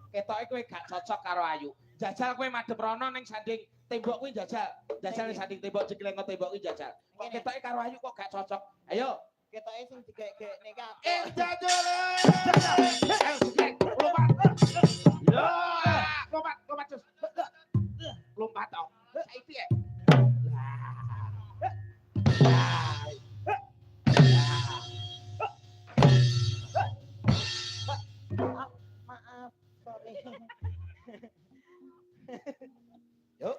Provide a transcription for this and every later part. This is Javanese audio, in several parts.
Ketoke kowe gak cocok karo Ayu. Jajal kowe madhep rono ning sanding tembok kuwi jajal. Jajal ning sanding tembok jegleng tembok kuwi jajal. Kok ketoke karo Ayu kok gak cocok. Ayo. Ketoke sing digek-gekne ka. Jajal. Ayo jegleng. Lompat. Yo. Lompat terus. Lompat toh. Saiki ya. Maaf, sorry. Yuk.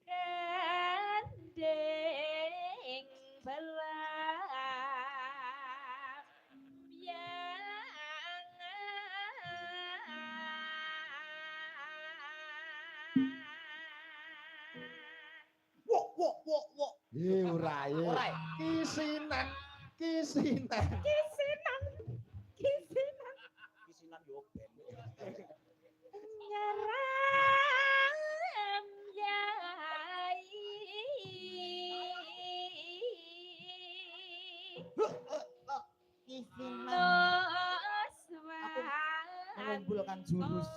Kending belang yang Wok. Urai. Kisinan. kisinan Yo ben. nyeram yai Kisinan. noswan Mengumpulkan jurus.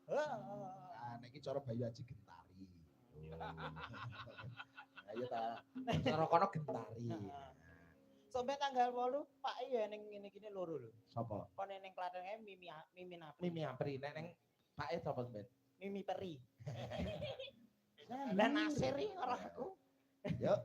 Nah, niki cara Bayu Aji gentari. Ayo ta. Cara kono gentari. Sampai tanggal 8 Pak ya ning ngene-ngene loro lho. Sapa? Kon ning Klaten Mimi Apri. Mimi Apri nek ning Pake sapa ben? Mimi Peri. Lah Nasir iki ora aku. Yuk.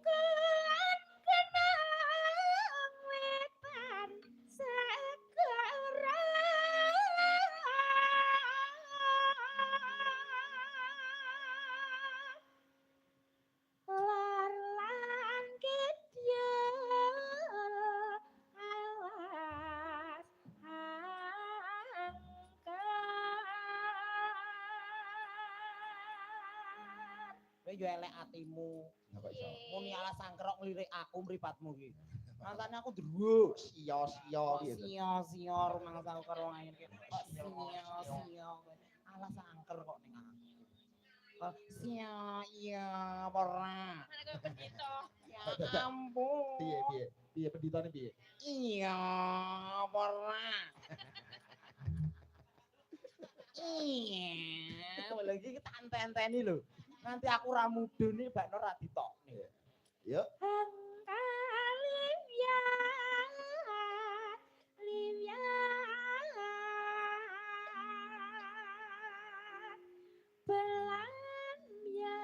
Kulan kenang wetan segera larlan gedya alas Kowe yo elek atimu. Apa iso? Muni alas sangkrok ngelirik aku mripatmu iki. Mantane aku ndruwuk Sia-sia gitu. sia rumangsal karo ngene iki. Sia. Alas angker kok ning aku. Iya ora. mana gue begitu Ya ampun. Piye penditane piye? Iya ora. Iya, lagi kita enten-enteni lho. Nanti aku ra mudune bakno ra ditokne. Yuk. Livia belam yang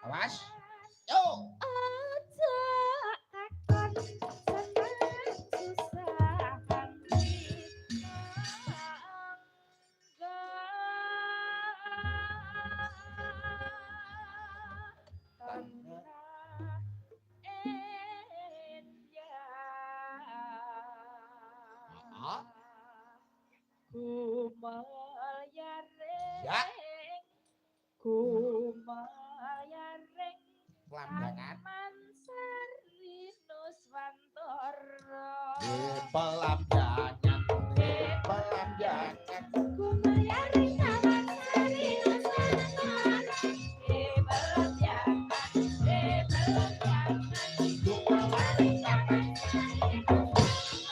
Awas. Yo. aja takon senang susah Ya. Kumayaring Pelambangan. Mansari Nuswantara Pelambangan. Pelambangan. Kumayaring Mansari Nuswantara pelambangan Kumayaring Mansari Nuswantara